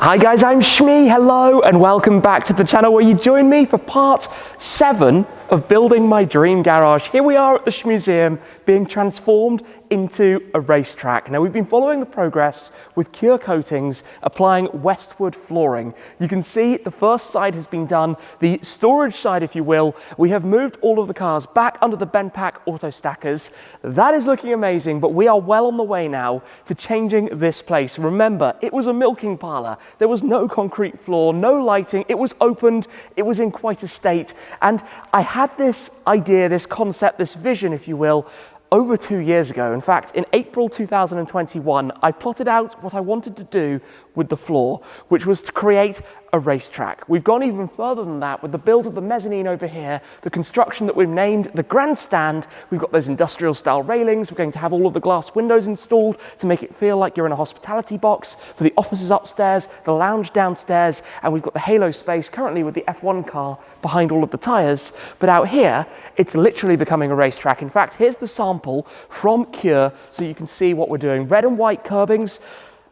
Hi guys, I'm Shmee, hello, and welcome back to the channel where you join me for part 7 of building my dream garage. Here we are at the Shmuseum being transformed into a racetrack. Now we've been following the progress with Cure Coatings applying WestWood flooring. You can see the first side has been done, the storage side if you will. We have moved all of the cars back under the Benpack auto stackers. That is looking amazing, but we are well on the way now to changing this place. Remember, it was a milking parlour. There was no concrete floor, no lighting, it was opened, it was in quite a state. And I had this idea, this concept, this vision, if you will, over 2 years ago. In fact, in April 2021, I plotted out what I wanted to do with the floor, which was to create a racetrack. We've gone even further than that with the build of the mezzanine over here, the construction that we've named the Grandstand. We've got those industrial style railings. We're going to have all of the glass windows installed to make it feel like you're in a hospitality box for the offices upstairs, the lounge downstairs, and we've got the halo space currently with the F1 car behind all of the tires. But out here, it's literally becoming a racetrack. In fact, here's the sample from Cure so you can see what we're doing. Red and white curbings,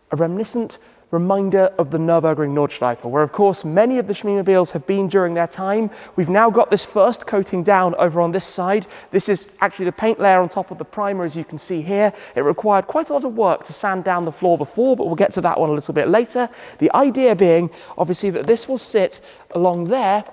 a reminiscent reminder of the Nürburgring Nordschleife, where of course many of the Shmeemobiles have been during their time. We've now got this first coating down over on this side. This is actually the paint layer on top of the primer, as you can see here. It required quite a lot of work to sand down the floor before, but we'll get to that one a little bit later. The idea being obviously that this will sit along there,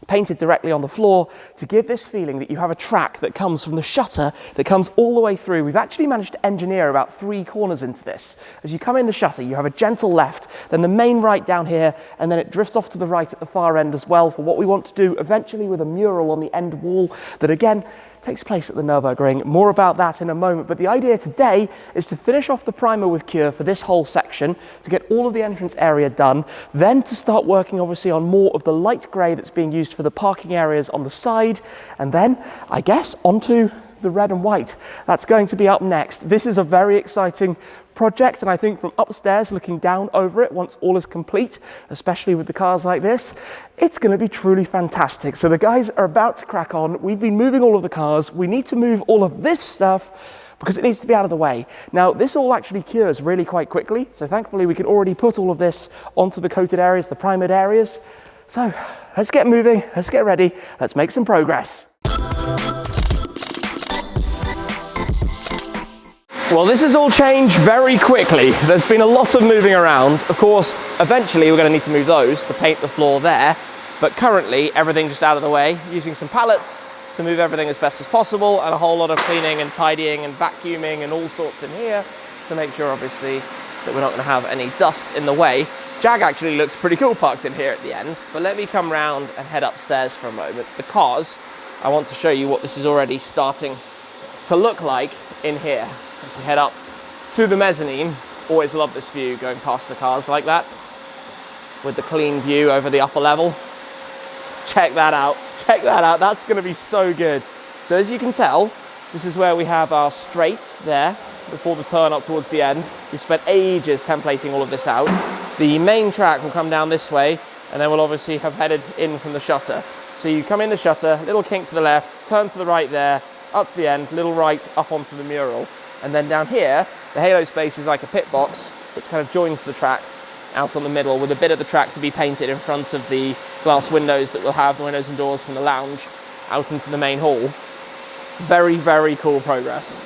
painted directly on the floor, to give this feeling that you have a track that comes from the shutter that comes all the way through. We've actually managed to engineer about 3 corners into this. As you come in the shutter, you have a gentle left, then the main right down here, and then it drifts off to the right at the far end as well for what we want to do eventually with a mural on the end wall that again takes place at the Nürburgring. More about that in a moment, but the idea today is to finish off the primer with Cure for this whole section, to get all of the entrance area done, then to start working obviously on more of the light grey that's being used for the parking areas on the side, and then I guess onto the red and white. That's going to be up next. This is a very exciting project, and I think from upstairs looking down over it once all is complete, especially with the cars like this, it's going to be truly fantastic. So the guys are about to crack on. We've been moving all of the cars. We need to move all of this stuff because it needs to be out of the way. Now this all actually cures really quite quickly, so thankfully we can already put all of this onto the coated areas, the primered areas. So let's get moving, let's get ready, let's make some progress. Well, this has all changed very quickly. There's been a lot of moving around. Of course, eventually we're going to need to move those to paint the floor there, but currently everything just out of the way, using some pallets to move everything as best as possible, and a whole lot of cleaning and tidying and vacuuming and all sorts in here to make sure obviously that we're not going to have any dust in the way. Jag actually looks pretty cool parked in here at the end, but let me come round and head upstairs for a moment because I want to show you what this is already starting to look like in here. As we head up to the mezzanine, always love this view going past the cars like that, with the clean view over the upper level. Check that out, that's going to be so good. So as you can tell, this is where we have our straight there, before the turn up towards the end. We spent ages templating all of this out. The main track will come down this way, and then we'll obviously have headed in from the shutter. So you come in the shutter, little kink to the left, turn to the right there, up to the end, little right up onto the mural. And then down here, the halo space is like a pit box, which kind of joins the track out on the middle, with a bit of the track to be painted in front of the glass windows that we'll have, the windows and doors from the lounge out into the main hall. Very, very cool progress.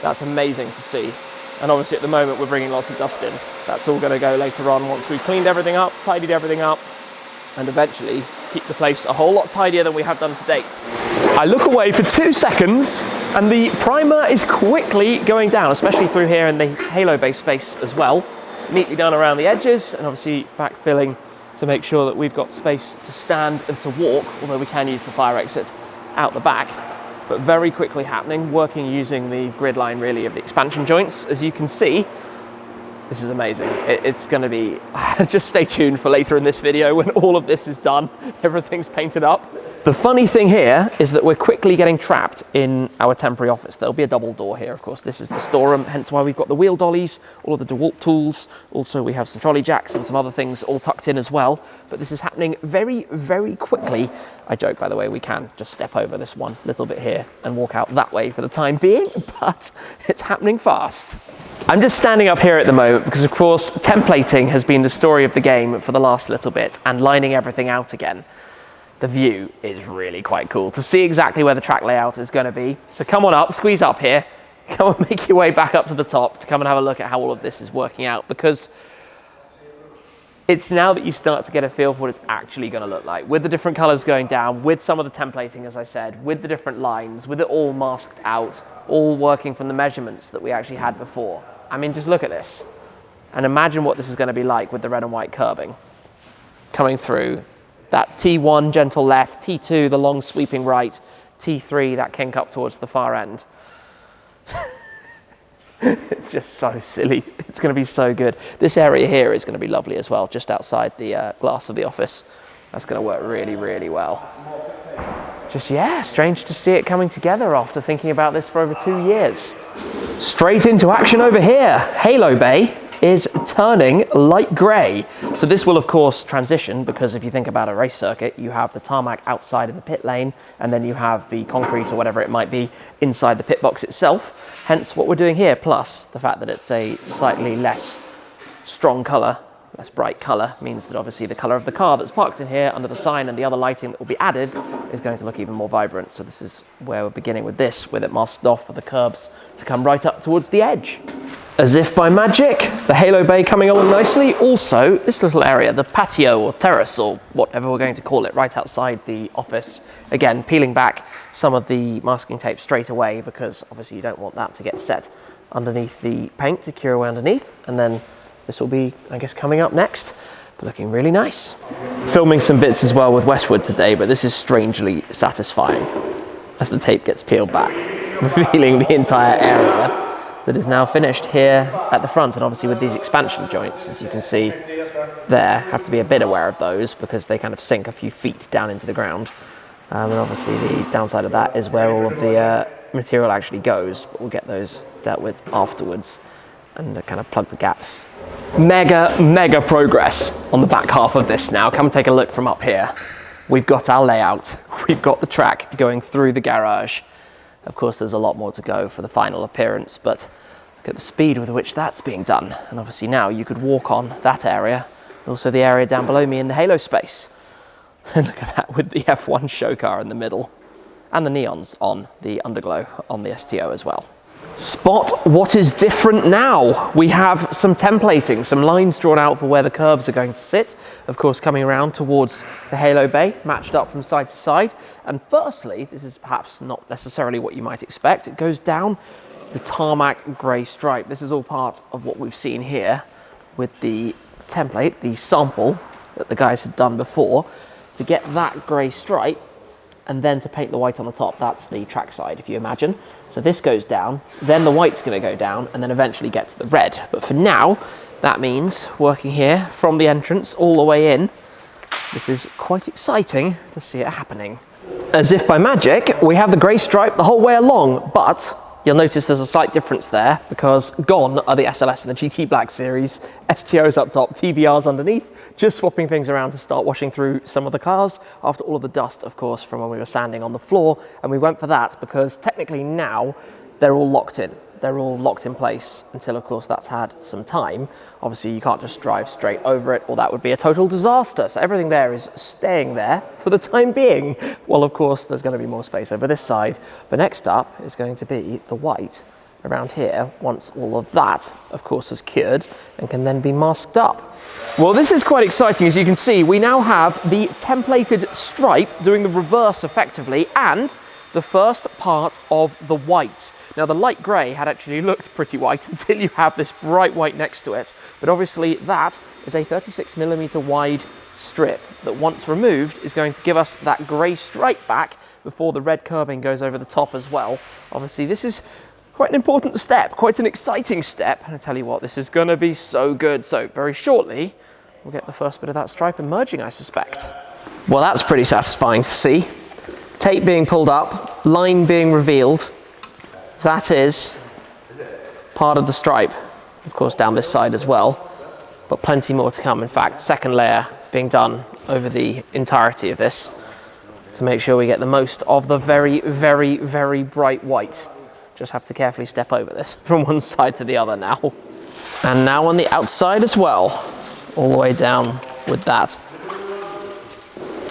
That's amazing to see. And obviously at the moment we're bringing lots of dust in. That's all going to go later on once we've cleaned everything up, tidied everything up, and eventually keep the place a whole lot tidier than we have done to date. I look away for 2 seconds and the primer is quickly going down, especially through here in the halo base space as well. Neatly done around the edges and obviously backfilling to make sure that we've got space to stand and to walk, although we can use the fire exit out the back. But very quickly happening, working using the grid line really of the expansion joints. As you can see, this is amazing. It's going to be, just stay tuned for later in this video when all of this is done, everything's painted up. The funny thing here is that we're quickly getting trapped in our temporary office. There'll be a double door here, of course. This is the storeroom, hence why we've got the wheel dollies, all of the DeWalt tools. Also, we have some trolley jacks and some other things all tucked in as well. But this is happening very, very quickly. I joke, by the way, we can just step over this one little bit here and walk out that way for the time being, but it's happening fast. I'm just standing up here at the moment because, of course, templating has been the story of the game for the last little bit, and lining everything out again. The view is really quite cool to see exactly where the track layout is going to be. So come on up, squeeze up here, come and make your way back up to the top to come and have a look at how all of this is working out, because it's now that you start to get a feel for what it's actually going to look like, with the different colors going down, with some of the templating, as I said, with the different lines, with it all masked out, all working from the measurements that we actually had before. I mean, just look at this and imagine what this is going to be like with the red and white curbing coming through. That T1 gentle left, T2 the long sweeping right, T3 that kink up towards the far end. It's just so silly. It's going to be so good. This area here is going to be lovely as well, just outside the glass of the office. That's going to work really, really well. Just, yeah, strange to see it coming together after thinking about this for over 2 years. Straight into action over here. Halo Bay is turning light grey. So this will, of course, transition, because if you think about a race circuit, you have the tarmac outside of the pit lane, and then you have the concrete or whatever it might be inside the pit box itself. Hence what we're doing here, plus the fact that it's a slightly less strong colour, less bright colour, means that obviously the colour of the car that's parked in here under the sign and the other lighting that will be added is going to look even more vibrant. So this is where we're beginning with this, with it masked off for the curbs to come right up towards the edge. As if by magic, the Halo Bay coming along nicely. Also, this little area, the patio or terrace or whatever we're going to call it, right outside the office. Again, peeling back some of the masking tape straight away, because obviously you don't want that to get set underneath the paint to cure away underneath. And then this will be, I guess, coming up next, but looking really nice. Filming some bits as well with WestWood today, but this is strangely satisfying as the tape gets peeled back, revealing the entire area that is now finished here at the front. And obviously with these expansion joints, as you can see there, have to be a bit aware of those because they kind of sink a few feet down into the ground. And obviously the downside of that is where all of the material actually goes, but we'll get those dealt with afterwards and kind of plug the gaps. Mega progress on the back half of this now. Come take a look from up here. We've got our layout, we've got the track going through the garage. Of course, there's a lot more to go for the final appearance, but look at the speed with which that's being done. And obviously now you could walk on that area, and also the area down below me in the Halo space. And look at that with the F1 show car in the middle, and the neons on the underglow on the STO as well. Spot what is different now. We have some templating, some lines drawn out for where the curves are going to sit, of course coming around towards the Halo Bay, matched up from side to side. And firstly, this is perhaps not necessarily what you might expect, it goes down the tarmac grey stripe. This is all part of what we've seen here with the template, the sample that the guys had done before, to get that grey stripe and then to paint the white on the top. That's the track side, if you imagine. So this goes down, then the white's going to go down, and then eventually get to the red. But for now, that means working here from the entrance all the way in. This is quite exciting to see it happening. As if by magic, we have the grey stripe the whole way along, but you'll notice there's a slight difference there, because gone are the SLS and the GT Black series, STOs up top, TVRs underneath, just swapping things around to start washing through some of the cars after all of the dust, of course, from when we were sanding on the floor. And we went for that because technically now they're all locked in. They're all locked in place until, of course, that's had some time. Obviously, you can't just drive straight over it, or that would be a total disaster. So everything there is staying there for the time being. Well, of course, there's going to be more space over this side. But next up is going to be the white around here, once all of that, of course, is cured and can then be masked up. Well, this is quite exciting. As you can see, we now have the templated stripe doing the reverse effectively, and the first part of the white. Now, the light grey had actually looked pretty white until you have this bright white next to it. But obviously that is a 36mm wide strip that, once removed, is going to give us that grey stripe back before the red curbing goes over the top as well. Obviously, this is quite an important step, quite an exciting step. And I tell you what, this is going to be so good. So very shortly, we'll get the first bit of that stripe emerging, I suspect. Well, that's pretty satisfying to see. Tape being pulled up, line being revealed. That is part of the stripe, of course, down this side as well, but plenty more to come. In fact, second layer being done over the entirety of this to make sure we get the most of the very, very, very bright white Just have to carefully step over this from one side to the other now. And now on the outside as well, all the way down with that.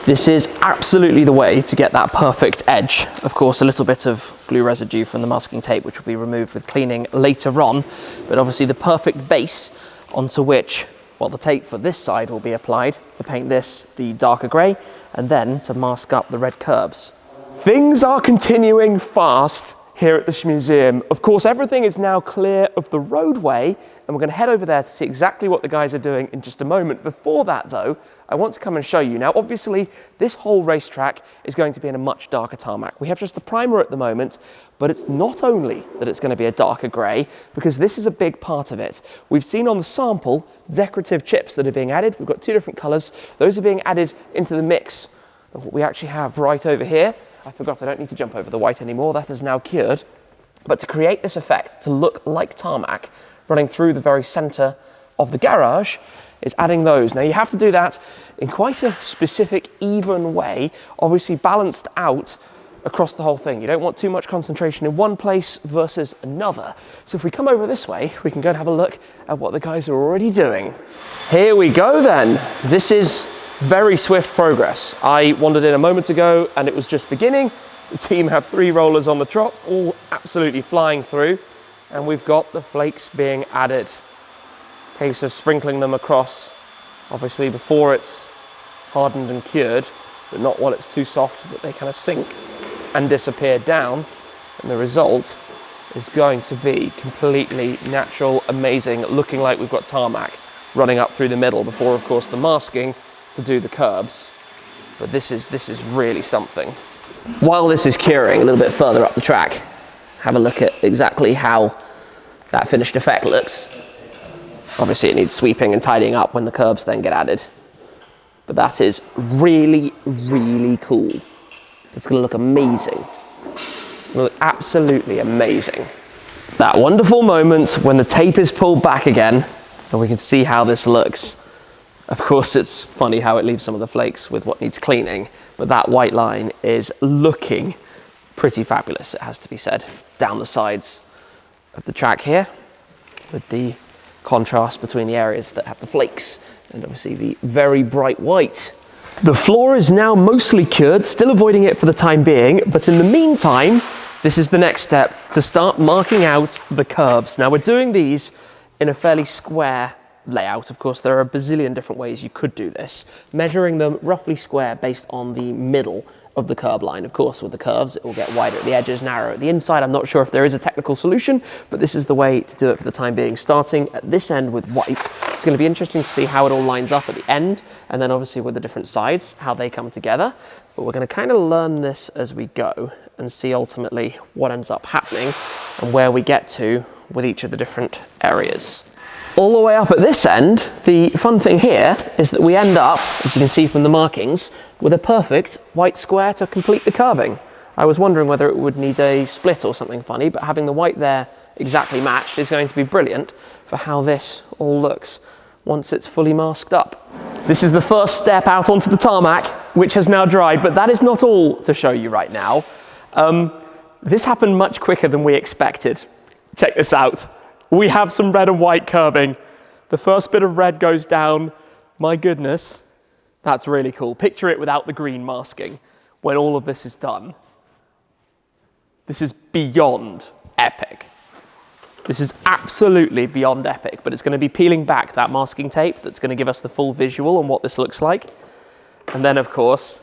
This is absolutely the way to get that perfect edge. Of course, a little bit of glue residue from the masking tape, which will be removed with cleaning later on, but obviously the perfect base onto which, well, the tape for this side will be applied to paint this the darker grey, and then to mask up the red curbs. Things are continuing fast here at the Shmuseum. Of course, everything is now clear of the roadway, and we're going to head over there to see exactly what the guys are doing in just a moment. Before that, though, I want to come and show you. Now, obviously, this whole racetrack is going to be in a much darker tarmac. We have just the primer at the moment, but it's not only that it's going to be a darker grey, because this is a big part of it. We've seen on the sample decorative chips that are being added. We've got two different colours. Those are being added into the mix of what we actually have right over here. I forgot I don't need to jump over the white anymore. That is now cured. But to create this effect, to look like tarmac running through the very centre of the garage, is adding those. Now you have to do that in quite a specific, even way, obviously balanced out across the whole thing. You don't want too much concentration in one place versus another. So if we come over this way, we can go and have a look at what the guys are already doing. Here we go then. This is very swift progress. I wandered in a moment ago and it was just beginning. The team have 3 rollers on the trot, all absolutely flying through, and we've got the flakes being added. Case of sprinkling them across, obviously before it's hardened and cured, but not while it's too soft that they kind of sink and disappear down. And the result is going to be completely natural, amazing, looking like we've got tarmac running up through the middle before, of course, the masking to do the curbs. But this is really something. While this is curing a little bit further up the track, have a look at exactly how that finished effect looks. Obviously it needs sweeping and tidying up when the curbs then get added. But that is really, really cool. It's going to look amazing. It's going to look absolutely amazing. That wonderful moment when the tape is pulled back again and we can see how this looks. Of course, it's funny how it leaves some of the flakes with what needs cleaning, but that white line is looking pretty fabulous, it has to be said, down the sides of the track here, with the contrast between the areas that have the flakes and obviously the very bright white. The floor is now mostly cured, still avoiding it for the time being, but in the meantime, this is the next step, to start marking out the curbs. Now we're doing these in a fairly square layout. Of course, there are a bazillion different ways you could do this, measuring them roughly square based on the middle of the curb line. Of course, with the curves, it will get wider at the edges, narrower at the inside. I'm not sure if there is a technical solution, but this is the way to do it for the time being, starting at this end with white. It's going to be interesting to see how it all lines up at the end, and then obviously with the different sides, how they come together. But we're going to kind of learn this as we go and see ultimately what ends up happening and where we get to with each of the different areas. All the way up at this end, the fun thing here is that we end up, as you can see from the markings, with a perfect white square to complete the curbing. I was wondering whether it would need a split or something funny, but having the white there exactly matched is going to be brilliant for how this all looks once it's fully masked up. This is the first step out onto the tarmac, which has now dried, but that is not all to show you right now. This happened much quicker than we expected. Check this out. We have some red and white curbing. The first bit of red goes down. My goodness, that's really cool. Picture it without the green masking when all of this is done. This is beyond epic. This is absolutely beyond epic, but it's going to be peeling back that masking tape that's going to give us the full visual on what this looks like. And then, of course,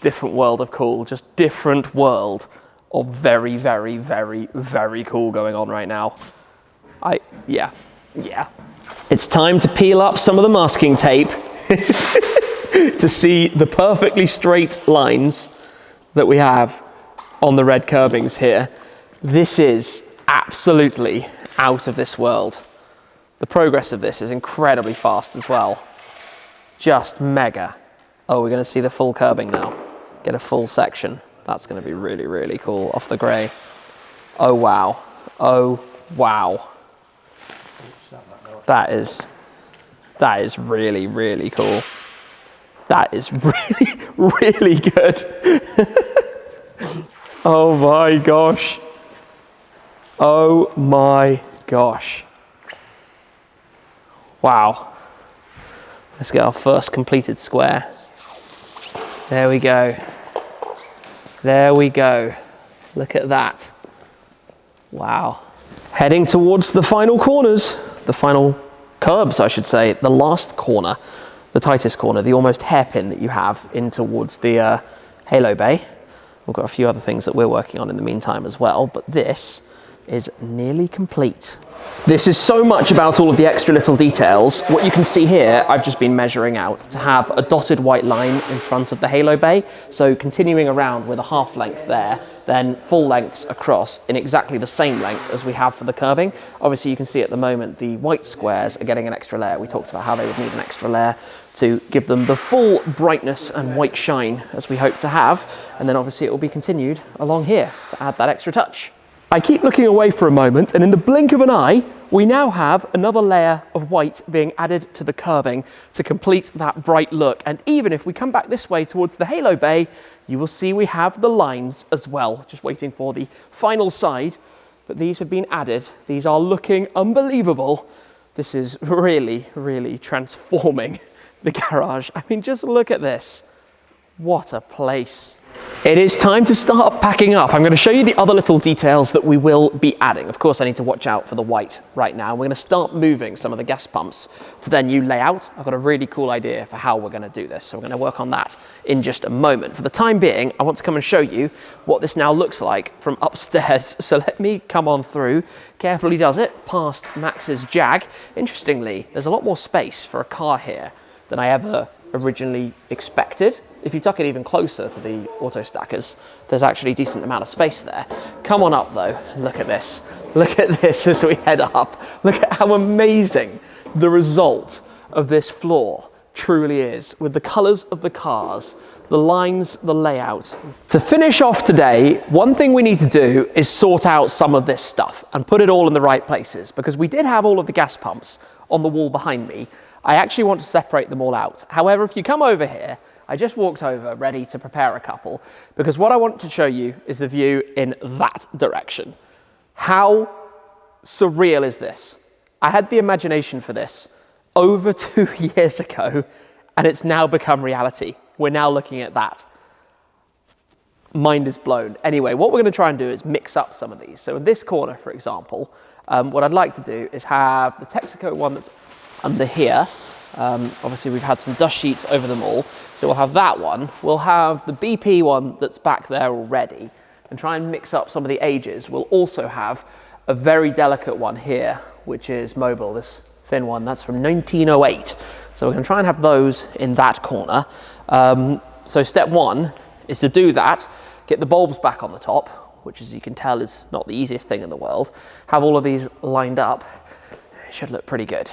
different world of cool, just different world of very, very, very, very cool going on right now. Yeah. It's time to peel up some of the masking tape to see the perfectly straight lines that we have on the red curbings here. This is absolutely out of this world. The progress of this is incredibly fast as well. Just mega. Oh, we're going to see the full curbing now. Get a full section. That's going to be really, really cool off the grey. Oh, wow. Oh, wow. That is really, really cool. That is really, really good. Oh my gosh. Oh my gosh. Wow. Let's get our first completed square. There we go. There we go. Look at that. Wow. Heading towards the final corners, the final curbs, I should say, the last corner, the tightest corner, the almost hairpin that you have in towards the halo bay. We've got a few other things that we're working on in the meantime as well, but this is nearly complete. This is so much about all of the extra little details. What you can see here, I've just been measuring out to have a dotted white line in front of the halo bay. So continuing around with a half length there, then full lengths across in exactly the same length as we have for the curbing. Obviously you can see at the moment the white squares are getting an extra layer. We talked about how they would need an extra layer to give them the full brightness and white shine as we hope to have. And then obviously it will be continued along here to add that extra touch. I keep looking away for a moment, and in the blink of an eye, we now have another layer of white being added to the curbing to complete that bright look. And even if we come back this way towards the halo bay, you will see we have the lines as well, just waiting for the final side. But these have been added. These are looking unbelievable. This is really, really transforming the garage. I mean, just look at this. What a place. It is time to start packing up. I'm going to show you the other little details that we will be adding. Of course, I need to watch out for the white right now. We're going to start moving some of the gas pumps to their new layout. I've got a really cool idea for how we're going to do this, so we're going to work on that in just a moment. For the time being, I want to come and show you what this now looks like from upstairs. So let me come on through. Carefully does it, past Max's Jag. Interestingly, there's a lot more space for a car here than I ever originally expected. If you tuck it even closer to the auto stackers, there's actually a decent amount of space there. Come on up though, look at this. Look at this as we head up. Look at how amazing the result of this floor truly is, with the colors of the cars, the lines, the layout. To finish off today, one thing we need to do is sort out some of this stuff and put it all in the right places, because we did have all of the gas pumps on the wall behind me. I actually want to separate them all out. However, if you come over here, I just walked over ready to prepare a couple, because what I want to show you is the view in that direction. How surreal is this? I had the imagination for this over 2 years ago, and it's now become reality. We're now looking at that. Mind is blown. Anyway, what we're going to try and do is mix up some of these. So in this corner, for example, what I'd like to do is have the Texaco one that's under here. Obviously we've had some dust sheets over them all, so we'll have that one. We'll have the BP one that's back there already, and try and mix up some of the ages. We'll also have a very delicate one here, which is Mobile, this thin one, that's from 1908. So we're going to try and have those in that corner. So step one is to do that, get the bulbs back on the top, which as you can tell is not the easiest thing in the world. Have all of these lined up. It should look pretty good.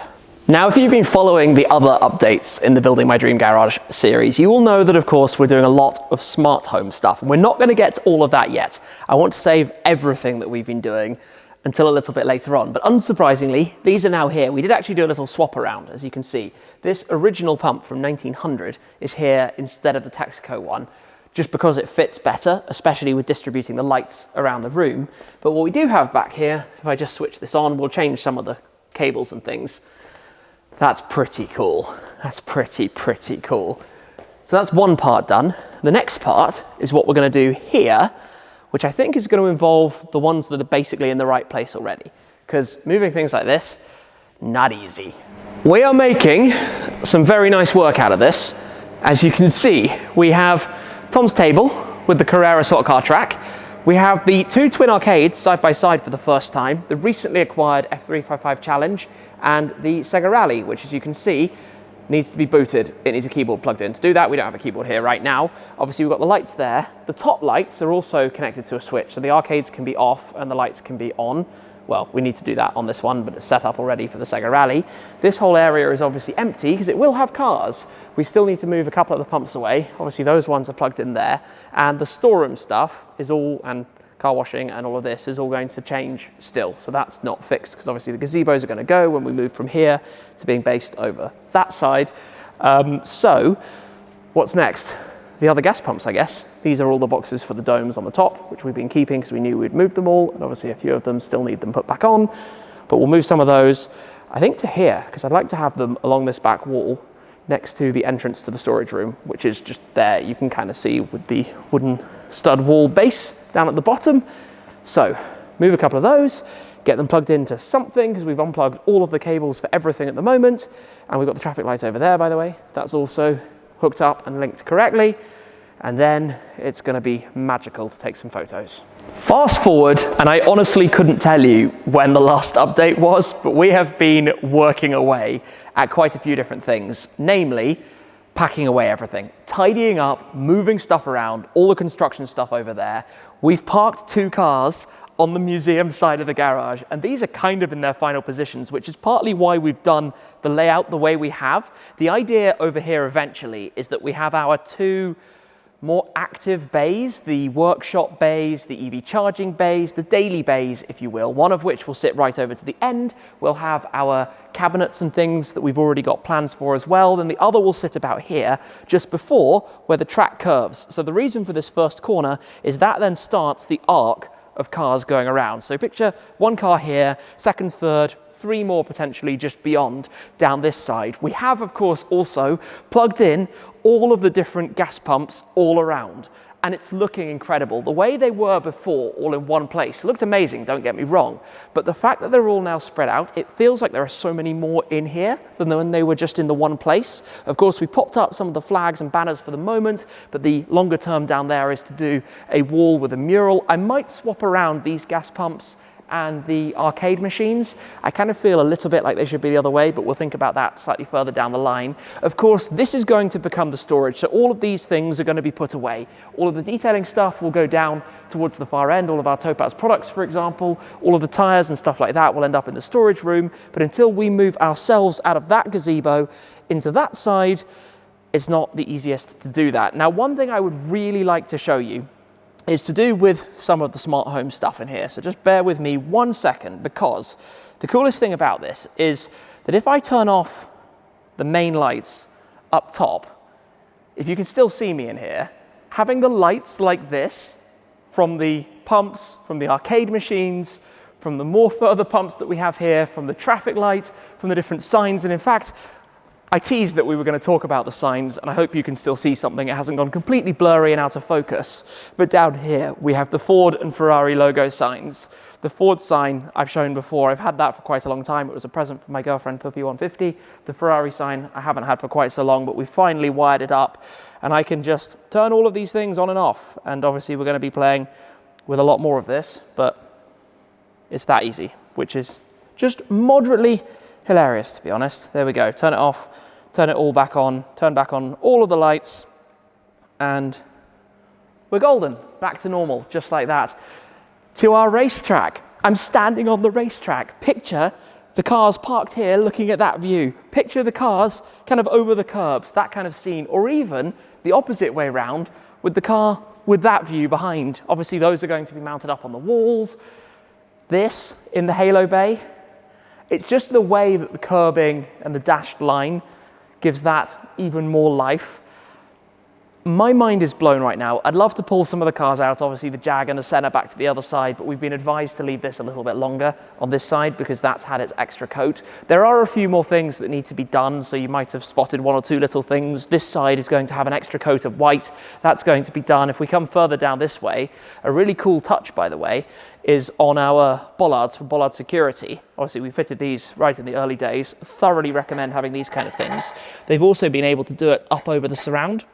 Now, if you've been following the other updates in the Building My Dream Garage series, you will know that, of course, we're doing a lot of smart home stuff, and we're not going to get to all of that yet. I want to save everything that we've been doing until a little bit later on, but unsurprisingly, these are now here. We did actually do a little swap around, as you can see. This original pump from 1900 is here instead of the Texaco one, just because it fits better, especially with distributing the lights around the room. But what we do have back here, if I just switch this on, we'll change some of the cables and things. That's pretty cool. That's pretty cool. So that's one part done. The next part is what we're going to do here, which I think is going to involve the ones that are basically in the right place already, because moving things like this, not easy. We are making some very nice work out of this. As you can see, we have Tom's table with the Carrera slot car track. We have the two twin arcades side by side for the first time, the recently acquired F355 Challenge and the Sega Rally, which, as you can see, needs to be booted. It needs a keyboard plugged in. To do that, we don't have a keyboard here right now. Obviously, we've got the lights there. The top lights are also connected to a switch, so the arcades can be off and the lights can be on. Well, we need to do that on this one, but it's set up already for the Sega Rally. This whole area is obviously empty because it will have cars. We still need to move a couple of the pumps away. Obviously, those ones are plugged in there. And the storeroom stuff is all, and car washing and all of this is all going to change still. So that's not fixed, because obviously the gazebos are going to go when we move from here to being based over that side. So what's next? the other gas pumps, I guess. These are all the boxes for the domes on the top, which we've been keeping because we knew we'd moved them all, and obviously a few of them still need them put back on, but we'll move some of those, I think, to here, because I'd like to have them along this back wall next to the entrance to the storage room, which is just there. You can kind of see with the wooden stud wall base down at the bottom. So move a couple of those, get them plugged into something, because we've unplugged all of the cables for everything at the moment, and we've got the traffic light over there, by the way. That's also hooked up and linked correctly, and then it's going to be magical to take some photos. Fast forward, and I honestly couldn't tell you when the last update was, but we have been working away at quite a few different things, namely packing away everything, tidying up, moving stuff around, all the construction stuff over there. We've parked 2 cars on the museum side of the garage, and these are kind of in their final positions, which is partly why we've done the layout the way we have. The idea over here eventually is that we have our 2 more active bays, the workshop bays, the EV charging bays, the daily bays, if you will, one of which will sit right over to the end. We'll have our cabinets and things that we've already got plans for as well. Then the other will sit about here, just before where the track curves. So the reason for this first corner is that then starts the arc of cars going around. So picture 1 car here, second, third, 3 more potentially just beyond down this side. We have, of course, also plugged in all of the different gas pumps all around, and it's looking incredible. The way they were before, all in one place, looked amazing, don't get me wrong, but the fact that they're all now spread out, it feels like there are so many more in here than when they were just in the one place. Of course, we popped up some of the flags and banners for the moment, but the longer term down there is to do a wall with a mural. I might swap around these gas pumps and the arcade machines. I kind of feel a little bit like they should be the other way, but we'll think about that slightly further down the line. Of course, this is going to become the storage, so all of these things are going to be put away. All of the detailing stuff will go down towards the far end. All of our Topaz products, for example, all of the tires and stuff like that will end up in the storage room. But until we move ourselves out of that gazebo into that side, it's not the easiest to do that. Now, one thing I would really like to show you is to do with some of the smart home stuff in here. So just bear with me 1 second, because the coolest thing about this is that if I turn off the main lights up top, if you can still see me in here, having the lights like this from the pumps, from the arcade machines, from the more further pumps that we have here, from the traffic light, from the different signs, and in fact, I teased that we were going to talk about the signs, and I hope you can still see something. It hasn't gone completely blurry and out of focus. But down here, we have the Ford and Ferrari logo signs. The Ford sign I've shown before. I've had that for quite a long time. It was a present from my girlfriend, Puppy 150. The Ferrari sign I haven't had for quite so long, but we finally wired it up. And I can just turn all of these things on and off. And obviously, we're going to be playing with a lot more of this, but it's that easy, which is just moderately hilarious, to be honest. There we go. Turn it off, turn it all back on, turn back on all of the lights, and we're golden. Back to normal, just like that. To our racetrack. I'm standing on the racetrack. Picture the cars parked here looking at that view. Picture the cars kind of over the curbs, that kind of scene, or even the opposite way round with the car with that view behind. Obviously, those are going to be mounted up on the walls. This in the halo bay. It's just the way that the curbing and the dashed line gives that even more life. My mind is blown right now. I'd love to pull some of the cars out, obviously the Jag and the Senna back to the other side, but we've been advised to leave this a little bit longer on this side because that's had its extra coat. There are a few more things that need to be done, so you might have spotted 1 or 2 little things. This side is going to have an extra coat of white. That's going to be done. If we come further down this way, a really cool touch, by the way, is on our bollards from Bollard Security. Obviously, we fitted these right in the early days. Thoroughly recommend having these kind of things. They've also been able to do it up over the surround,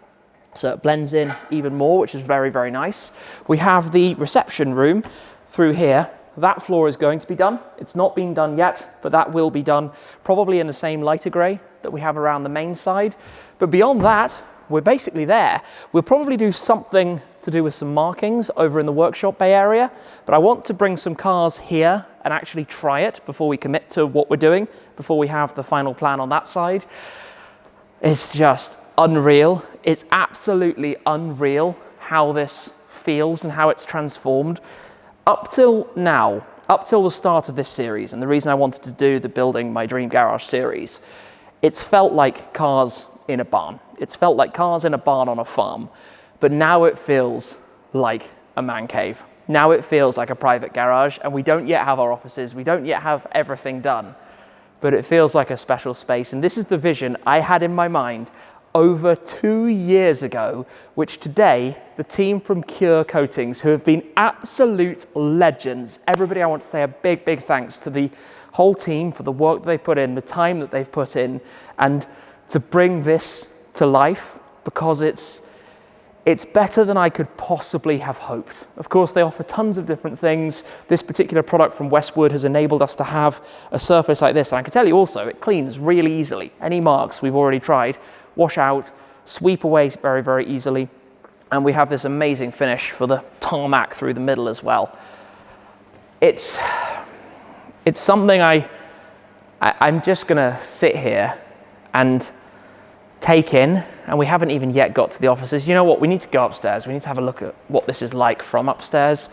so it blends in even more, which is very, very nice. We have the reception room through here. That floor is going to be done. It's not been done yet, but that will be done probably in the same lighter grey that we have around the main side. But beyond that, we're basically there. We'll probably do something to do with some markings over in the workshop bay area, but I want to bring some cars here and actually try it before we commit to what we're doing, before we have the final plan on that side. It's just unreal. It's absolutely unreal how this feels and how it's transformed. Up till now, up till the start of this series, and the reason I wanted to do the Building My Dream Garage series, it's felt like cars in a barn. It's felt like cars in a barn on a farm, but now it feels like a man cave. Now it feels like a private garage, and we don't yet have our offices. We don't yet have everything done, but it feels like a special space. And this is the vision I had in my mind over 2 years ago, which today the team from Cure Coatings, who have been absolute legends, everybody, I want to say a big, big thanks to the whole team for the work that they put in, the time that they've put in, and to bring this to life, because it's better than I could possibly have hoped. Of course, they offer tons of different things. This particular product from WestWood has enabled us to have a surface like this. And I can tell you also, it cleans really easily. Any marks we've already tried, wash out, sweep away very, very easily. And we have this amazing finish for the tarmac through the middle as well. It's something I'm just gonna sit here and take in, and we haven't even yet got to the offices. You know what, we need to go upstairs. We need to have a look at what this is like from upstairs.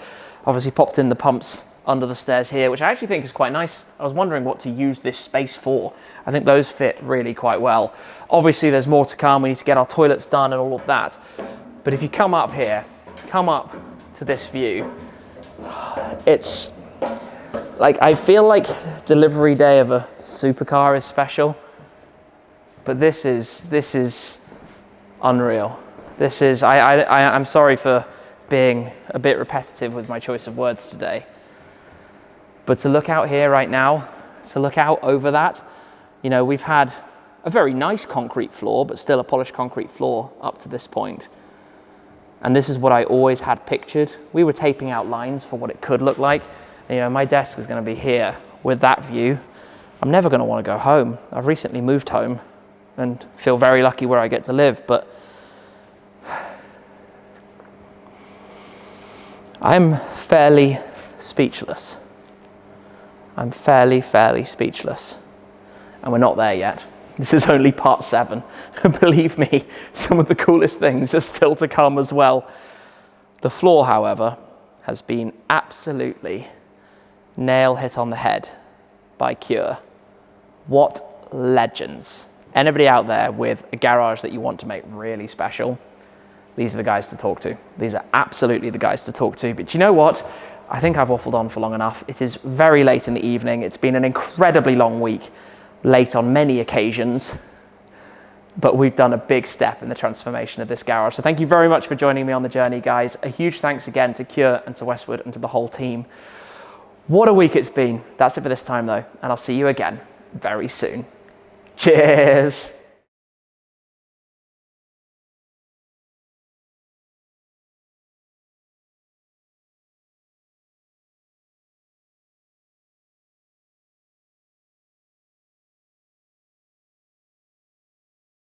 Obviously popped in the pumps under the stairs here, which I actually think is quite nice. I was wondering what to use this space for. I think those fit really quite well. Obviously there's more to come. We need to get our toilets done and all of that. But if you come up here, come up to this view, it's like, I feel like delivery day of a supercar is special, but this is unreal. This is, I'm sorry for being a bit repetitive with my choice of words today, but to look out here right now, to look out over that, you know, we've had a very nice concrete floor, but still a polished concrete floor up to this point. And this is what I always had pictured. We were taping out lines for what it could look like. And, you know, my desk is going to be here with that view. I'm never going to want to go home. I've recently moved home and feel very lucky where I get to live, but I'm fairly speechless. I'm fairly speechless. And we're not there yet. This is only part 7. Believe me, some of the coolest things are still to come as well. The floor, however, has been absolutely nail hit on the head by Cure. What legends. Anybody out there with a garage that you want to make really special, these are the guys to talk to. These are absolutely the guys to talk to. But you know what? I think I've waffled on for long enough. It is very late in the evening. It's been an incredibly long week, late on many occasions, but we've done a big step in the transformation of this garage. So thank you very much for joining me on the journey, guys. A huge thanks again to Cure and to WestWood and to the whole team. What a week it's been. That's it for this time though, and I'll see you again very soon. Cheers.